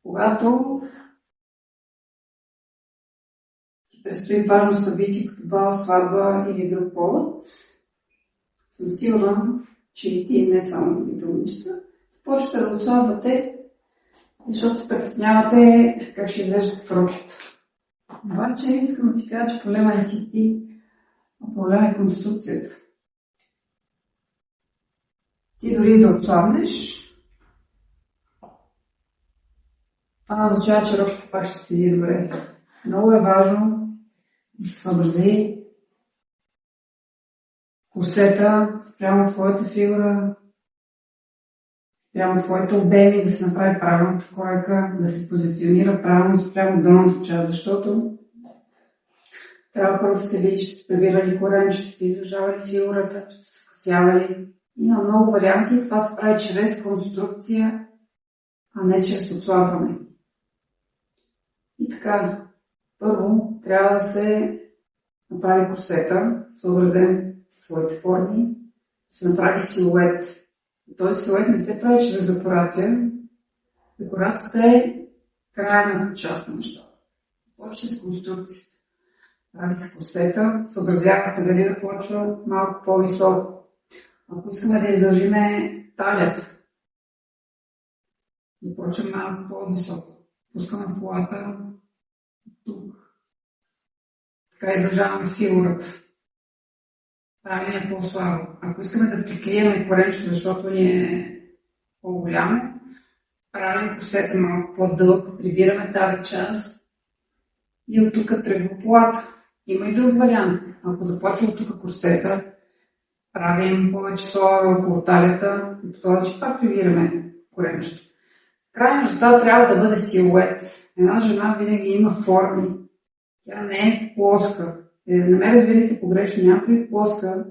Когато ти предстои важно събитие, като бал, сватба или друг повод, съм сигурна, че и ти, не само другите момичета, започвате да отслабвате, защото се притеснявате как ще изглеждат в роклята. Обаче искам да ти кажа, че проблема не си ти, а проблема е конструкцията. Ти дори да отслабнеш, това означава, че роклята пак ще седи добре. Много е важно да се съобрази курсета спрямо твоята фигура, спрямо твоите обеми, да се направи правилната койка, да се позиционира правилно спрямо долната част, защото трябва първо да се види, ще сте прибирали корем, ще сте издържавали фигурата, ще се скъсявали. Има много варианти и това се прави чрез конструкция, а не чрез отслабване. И така, първо трябва да се направи курсета, съобразен с своите форми, да се направи силует. Този силует не се прави чрез декорация. Декорацията е крайна част на нещата. Почва с конструкцията. Прави се курсета, съобразява се дали да почва малко по-високо. Ако искаме да издължиме талията, започваме малко по-високо. Пускаме полата тук. Така издължаваме фигурата. Правим я по-слабо. Ако искаме да прикрием коремчето, защото ни е по-голямо, правим курсета малко по-дълъг, прибираме тази част и от тук тръгва полата. Има и друг вариант. Ако започва от тук курсета, правим повече слоеве около талията и по това, че пак прибираме коремчето. Крайна неща трябва да бъде силует. Една жена винаги има форми. Тя не е плоска. Не ме разберете погрешно, някой плоска,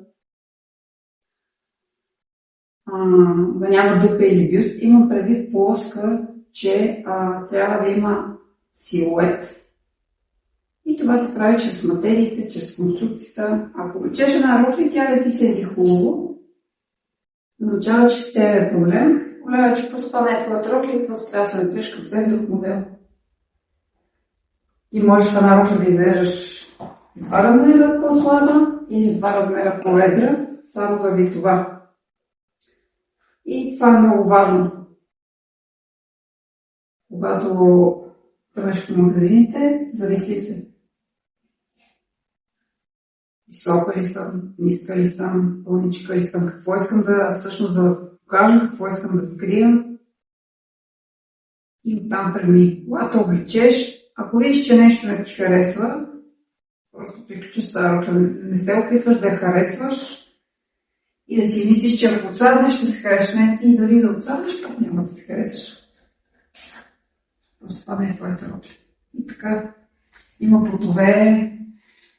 да няма дупа или бюст. Имам предвид плоска, че трябва да има силует. И това се прави чрез материите, чрез конструкцията. Ако облечеш една рокля, тя да ти седи хубаво, означава, че те е проблем. Проблема е, че просто това не е твоята рокля и просто трябва да се летиш към след друг модел. Ти можеш в една рокля да изрежеш с 2 размера по-слаба и с 2 размера по-едра, само заради това. И това е много важно. Когато тръгнеш по магазините, зависи се. Висока ли съм, ниска ли съм, пълничка ли съм, какво искам да всъщност да покажа, какво искам да скрия. И оттам тръгни. Когато обличеш, ако видиш, че нещо не ти харесва, просто приключи с тази рокля. Не се опитваш да я харесваш и да си мислиш, че ако отслабнеш, ще се харесваш. Не, ти дори да отслабнеш, пак няма да се харесваш. Просто това не е твоята рокля. И така, има плотове,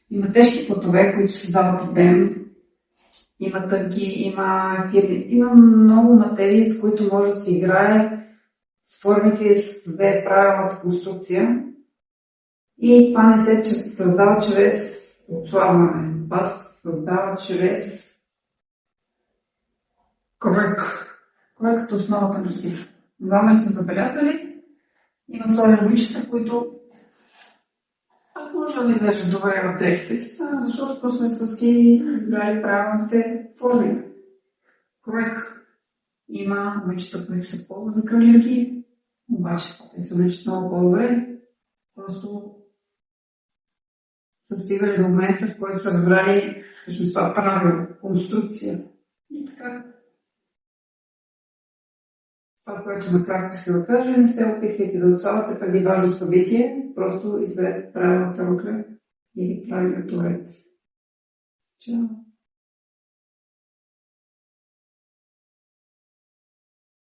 има тежки плотове, които се дават обем. Има тънки, има фирми. Има много материи, с които може да се играе с формите и да се създаде правилната конструкция. И това не се създава чрез отслабване. Това се създава чрез кройка. Кройката е основата на всичко. Двама ли сте забелязали? Има слои момичета, които може да излежат добре в дрехите си, защото просто не са си избрали правилните форми. Кройка. Има момичета, които са по-закръгляки, обаче те се обличат много по-добре. Просто са стигали до момента, в който са разбрали всъщност това правило, конструкция. И така. Това, което накратко ще да кажа, не се опитвайте да отслабвате преди важно събитие, просто изберете правилната рокля и правилният турец. Чао!